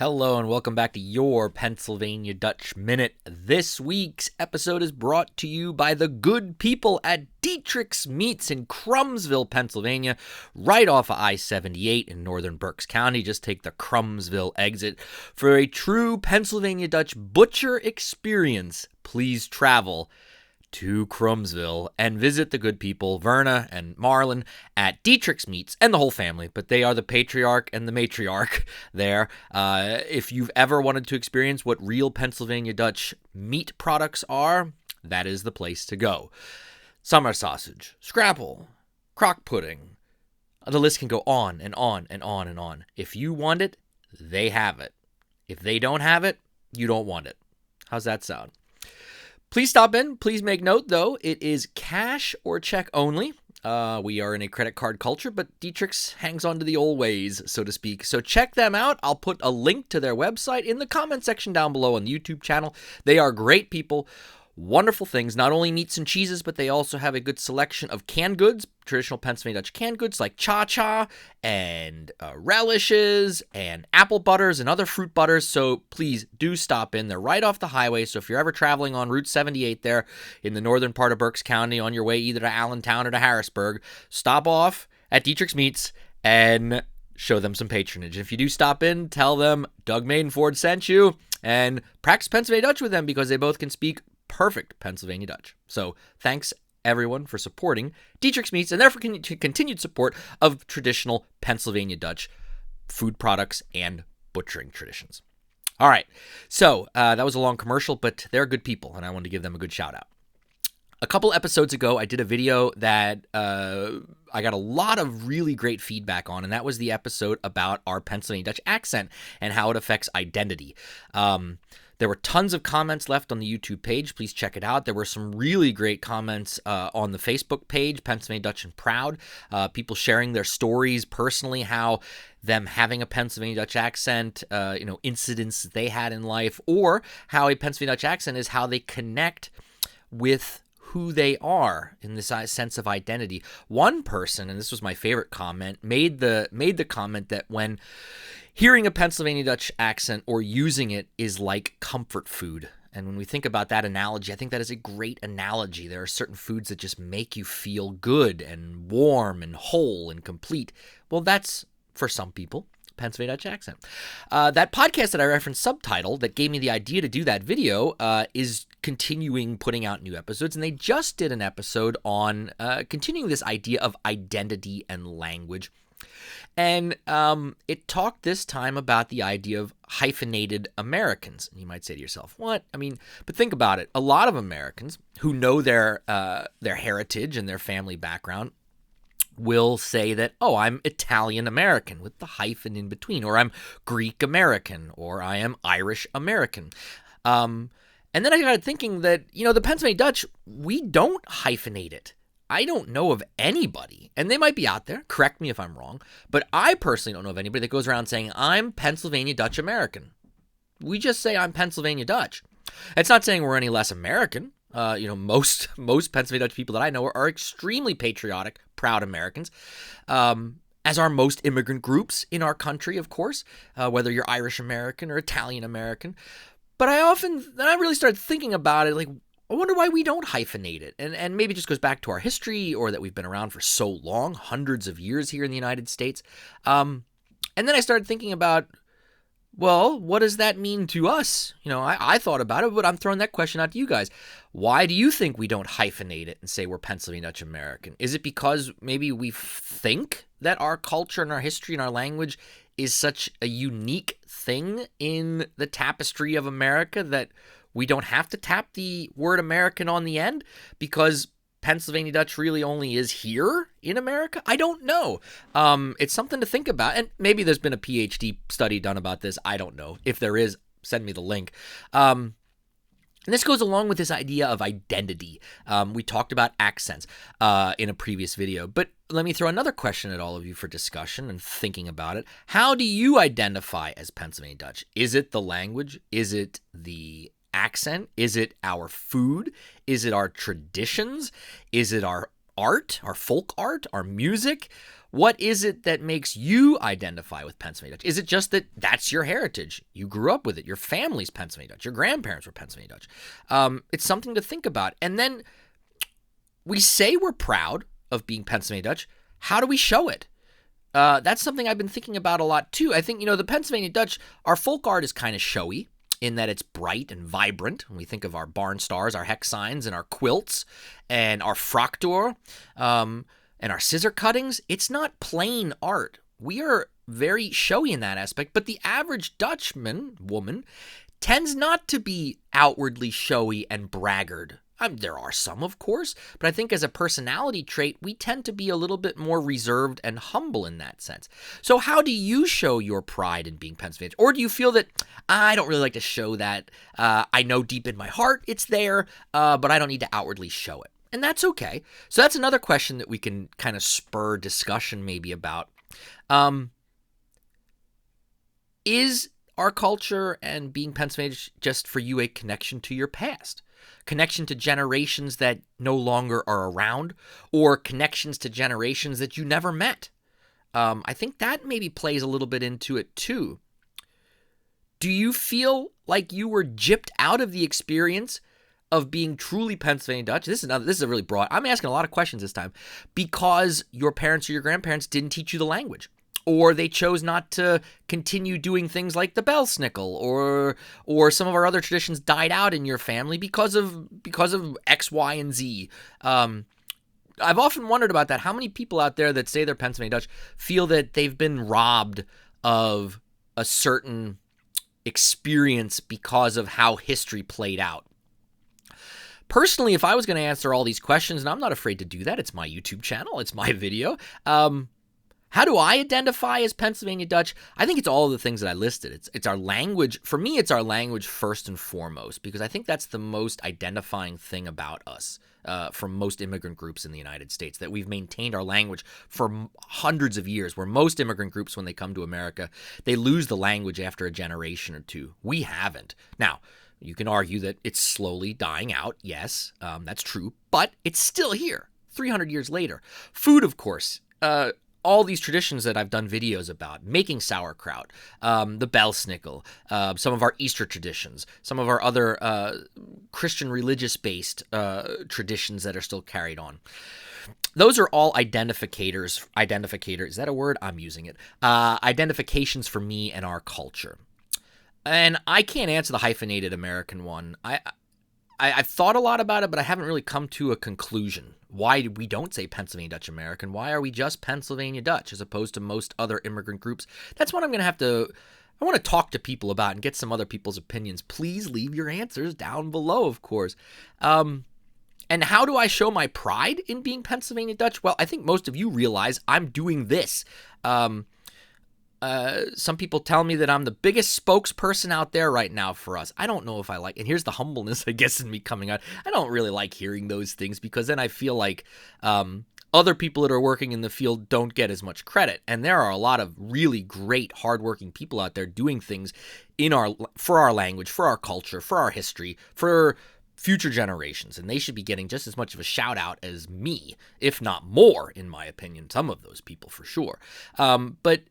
Hello and welcome back to your Pennsylvania Dutch Minute. This week's episode is brought to you by the good people at Dietrich's Meats in Crumsville, Pennsylvania, right off of I-78 in northern Berks County. Just take the Crumsville exit. For a true Pennsylvania Dutch butcher experience, please travel to Crumsville and visit the good people, Verna and Marlon, at Dietrich's Meats, and the whole family, but they are the patriarch and the matriarch there. If you've ever wanted to experience what real Pennsylvania Dutch meat products are, that is the place to go. Summer sausage, scrapple, crock pudding, the list can go on and on and on and on. If you want it, they have it. If they don't have it, you don't want it. How's that sound? Please stop in. Please make note, though, it is cash or check only. We are in a credit card culture, but Dietrich's hangs on to the old ways, so to speak. So check them out. I'll put a link to their website in the comment section down below on the YouTube channel. They are great people. Wonderful things, not only meats and cheeses, but they also have a good selection of canned goods, traditional Pennsylvania Dutch canned goods like cha-cha and relishes and apple butters and other fruit butters. So please do stop in. They're right off the highway. So if you're ever traveling on Route 78 there in the northern part of Berks County on your way either to Allentown or to Harrisburg, stop off at Dietrich's Meats and show them some patronage. If you do stop in, tell them Doug Maidenford sent you and practice Pennsylvania Dutch with them because they both can speak perfect Pennsylvania Dutch. So thanks everyone for supporting Dietrich's Meats and therefore continued support of traditional Pennsylvania Dutch food products and butchering traditions. All right, so that was a long commercial, but they're good people and I wanted to give them a good shout out. A couple episodes ago, I did a video that I got a lot of really great feedback on, and that was the episode about our Pennsylvania Dutch accent and how it affects identity. There were tons of comments left on the YouTube page. Please check it out. There were some really great comments on the Facebook page, Pennsylvania Dutch and Proud. People sharing their stories personally, how them having a Pennsylvania Dutch accent, incidents they had in life, or how a Pennsylvania Dutch accent is how they connect with who they are in this sense of identity. One person, and this was my favorite comment, made the comment that when hearing a Pennsylvania Dutch accent or using it is like comfort food. And when we think about that analogy, I think that is a great analogy. There are certain foods that just make you feel good and warm and whole and complete. Well, that's, for some people, Pennsylvania Dutch accent. That podcast that I referenced, Subtitle, that gave me the idea to do that video is continuing putting out new episodes, and they just did an episode on continuing this idea of identity and language. And it talked this time about the idea of hyphenated Americans. And you might say to yourself, what? I mean, but think about it. A lot of Americans who know their heritage and their family background will say that, oh, I'm Italian American with the hyphen in between, or I'm Greek American, or I am Irish American. And then I got thinking that, the Pennsylvania Dutch, we don't hyphenate it. I don't know of anybody, and they might be out there, correct me if I'm wrong, but I personally don't know of anybody that goes around saying, I'm Pennsylvania Dutch American. We just say I'm Pennsylvania Dutch. It's not saying we're any less American. Most Pennsylvania Dutch people that I know are extremely patriotic, proud Americans, as are most immigrant groups in our country, of course, whether you're Irish American or Italian American. But I really started thinking about it, like, I wonder why we don't hyphenate it. And maybe it just goes back to our history, or that we've been around for so long, hundreds of years here in the United States. And then I started thinking about, well, what does that mean to us? I thought about it, but I'm throwing that question out to you guys. Why do you think we don't hyphenate it and say we're Pennsylvania Dutch American? Is it because maybe we think that our culture and our history and our language is such a unique thing in the tapestry of America that we don't have to tap the word American on the end because Pennsylvania Dutch really only is here in America? I don't know. It's something to think about. And maybe there's been a PhD study done about this. I don't know. If there is, send me the link. And this goes along with this idea of identity. We talked about accents in a previous video. But let me throw another question at all of you for discussion and thinking about it. How do you identify as Pennsylvania Dutch? Is it the language? Is it the accent? Is it our food? Is it our traditions? Is it our art, our folk art, our music? What is it that makes you identify with Pennsylvania Dutch? Is it just that that's your heritage? You grew up with it. Your family's Pennsylvania Dutch. Your grandparents were Pennsylvania Dutch. It's something to think about. And then we say we're proud of being Pennsylvania Dutch. How do we show it? That's something I've been thinking about a lot too. I think, the Pennsylvania Dutch, our folk art is kind of showy in that it's bright and vibrant. When we think of our barn stars, our hex signs, and our quilts, and our fraktur, and our scissor cuttings, it's not plain art. We are very showy in that aspect, but the average Dutchman, woman, tends not to be outwardly showy and braggart. There are some, of course, but I think as a personality trait, we tend to be a little bit more reserved and humble in that sense. So how do you show your pride in being Pennsylvania? Or do you feel that, I don't really like to show that, I know deep in my heart it's there, but I don't need to outwardly show it? And that's okay. So that's another question that we can kind of spur discussion maybe about. Is our culture and being Pennsylvania just for you a connection to your past? Connection to generations that no longer are around, or connections to generations that you never met? I think that maybe plays a little bit into it too. Do you feel like you were gypped out of the experience of being truly Pennsylvania Dutch? This is a really broad. I'm asking a lot of questions this time because your parents or your grandparents didn't teach you the language, or they chose not to continue doing things like the belsnickel, or some of our other traditions died out in your family because of X, Y, and Z. I've often wondered about that. How many people out there that say they're Pennsylvania Dutch feel that they've been robbed of a certain experience because of how history played out? Personally, if I was going to answer all these questions, and I'm not afraid to do that, it's my YouTube channel, it's my video. How do I identify as Pennsylvania Dutch? I think it's all of the things that I listed. It's our language. For me, it's our language first and foremost, because I think that's the most identifying thing about us from most immigrant groups in the United States, that we've maintained our language for hundreds of years, where most immigrant groups, when they come to America, they lose the language after a generation or two. We haven't. Now, you can argue that it's slowly dying out. Yes, that's true, but it's still here 300 years later. Food, of course. All these traditions that I've done videos about, making sauerkraut, the belsnickel, some of our Easter traditions, some of our other Christian religious-based traditions that are still carried on. Those are all identificators. Identificator, is that a word? I'm using it. Identifications for me and our culture. And I can't answer the hyphenated American one. I've thought a lot about it, but I haven't really come to a conclusion. Why we don't say Pennsylvania Dutch American? Why are we just Pennsylvania Dutch as opposed to most other immigrant groups? That's what I'm going to have to, I want to talk to people about and get some other people's opinions. Please leave your answers down below, of course. And how do I show my pride in being Pennsylvania Dutch? Well, I think most of you realize I'm doing this. Some people tell me that I'm the biggest spokesperson out there right now for us. I don't know if I like, and here's the humbleness, I guess, in me coming out. I don't really like hearing those things, because then I feel like other people that are working in the field don't get as much credit. And there are a lot of really great, hardworking people out there doing things for our language, for our culture, for our history, for future generations, and they should be getting just as much of a shout out as me, if not more, in my opinion. Some of those people for sure. But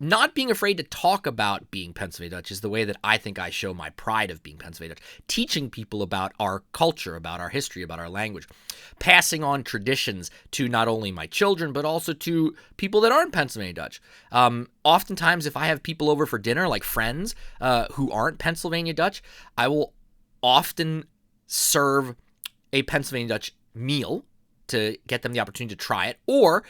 not being afraid to talk about being Pennsylvania Dutch is the way that I think I show my pride of being Pennsylvania Dutch. Teaching people about our culture, about our history, about our language. Passing on traditions to not only my children, but also to people that aren't Pennsylvania Dutch. Oftentimes, if I have people over for dinner, like friends who aren't Pennsylvania Dutch, I will often serve a Pennsylvania Dutch meal to get them the opportunity to try it, or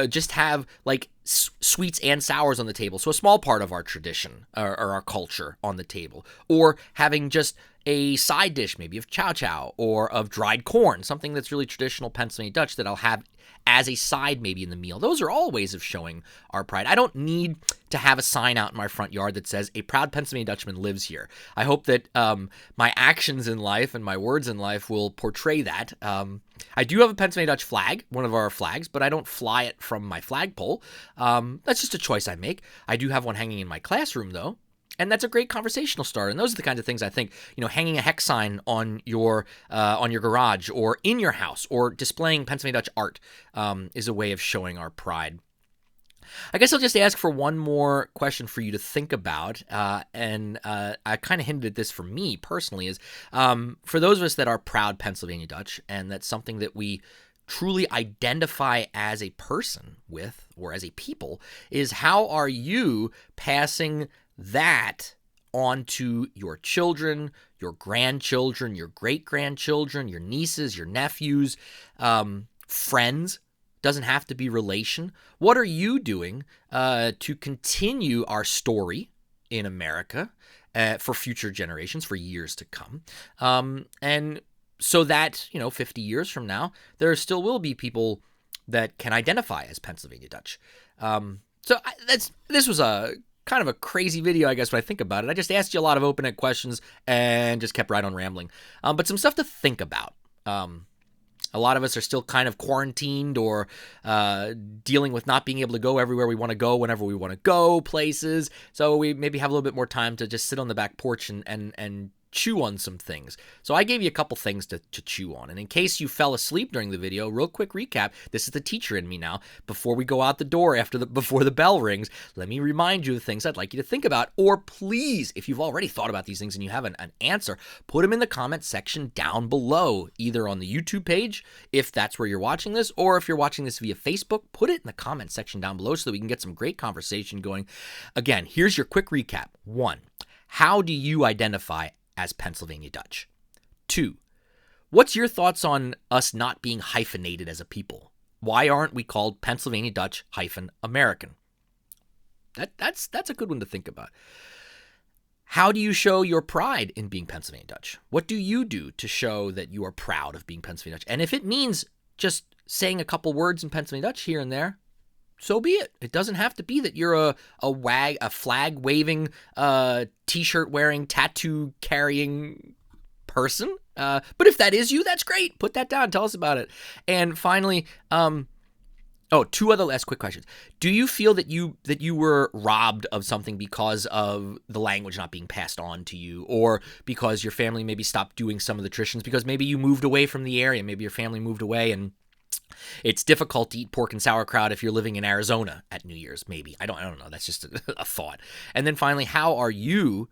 just have like sweets and sours on the table, so a small part of our tradition or our culture on the table, or having just a side dish maybe of chow chow or of dried corn, something that's really traditional Pennsylvania Dutch that I'll have as a side maybe in the meal. Those are all ways of showing our pride. I don't need to have a sign out in my front yard that says, "A proud Pennsylvania Dutchman lives here." I hope that my actions in life and my words in life will portray that. I do have a Pennsylvania Dutch flag, one of our flags, but I don't fly it from my flagpole. That's just a choice I make. I do have one hanging in my classroom, though. And that's a great conversational starter. And those are the kinds of things I think, hanging a hex sign on your garage or in your house or displaying Pennsylvania Dutch art is a way of showing our pride. I guess I'll just ask for one more question for you to think about, and I kind of hinted at this for me personally, is for those of us that are proud Pennsylvania Dutch, and that's something that we truly identify as a person with, or as a people, is how are you passing that on to your children, your grandchildren, your great-grandchildren, your nieces, your nephews, friends? Doesn't have to be relation. What are you doing to continue our story in America for future generations, for years to come? And so that, 50 years from now, there still will be people that can identify as Pennsylvania Dutch. This was a kind of a crazy video, I guess, when I think about it. I just asked you a lot of open-ended questions and just kept right on rambling. But some stuff to think about. A lot of us are still kind of quarantined or dealing with not being able to go everywhere we want to go whenever we want to go places. So we maybe have a little bit more time to just sit on the back porch and chew on some things. So I gave you a couple things to chew on. And in case you fell asleep during the video, real quick recap, this is the teacher in me now. Before we go out the door before the bell rings, let me remind you the things I'd like you to think about. Or please, if you've already thought about these things and you have an answer, put them in the comment section down below, either on the YouTube page, if that's where you're watching this, or if you're watching this via Facebook, put it in the comment section down below so that we can get some great conversation going. Again, here's your quick recap. 1, how do you identify as Pennsylvania Dutch? 2, what's your thoughts on us not being hyphenated as a people? Why aren't we called Pennsylvania Dutch -American? That's a good one to think about. How do you show your pride in being Pennsylvania Dutch? What do you do to show that you are proud of being Pennsylvania Dutch? And if it means just saying a couple words in Pennsylvania Dutch here and there, so be it. It doesn't have to be that you're a flag waving, t-shirt wearing, tattoo carrying person. But if that is you, that's great. Put that down. Tell us about it. And finally, 2 other last quick questions. Do you feel that you were robbed of something because of the language not being passed on to you, or because your family maybe stopped doing some of the traditions, because maybe you moved away from the area, maybe your family moved away and it's difficult to eat pork and sauerkraut if you're living in Arizona at New Year's, maybe. I don't know. That's just a thought. And then finally, how are you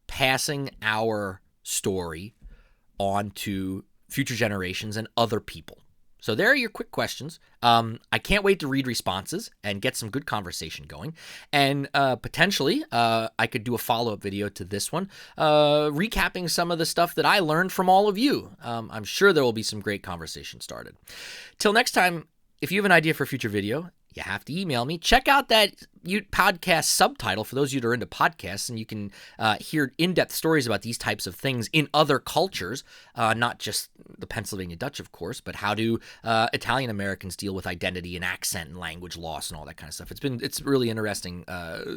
passing our story on to future generations and other people? So there are your quick questions. I can't wait to read responses and get some good conversation going. And potentially, I could do a follow-up video to this one, recapping some of the stuff that I learned from all of you. I'm sure there will be some great conversation started. Till next time, if you have an idea for a future video, you have to email me. Check out that podcast subtitle for those of you that are into podcasts, and you can hear in-depth stories about these types of things in other cultures, not just the Pennsylvania Dutch, of course, but how do Italian Americans deal with identity and accent and language loss and all that kind of stuff. It's really interesting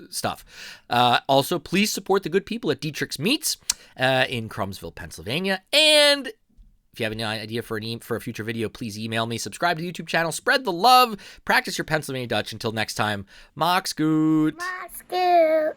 stuff. Also, please support the good people at Dietrich's Meats in Crumsville, Pennsylvania, and if you have any idea for a future video, please email me. Subscribe to the YouTube channel. Spread the love. Practice your Pennsylvania Dutch. Until next time, Mox Goot. Mox Goot.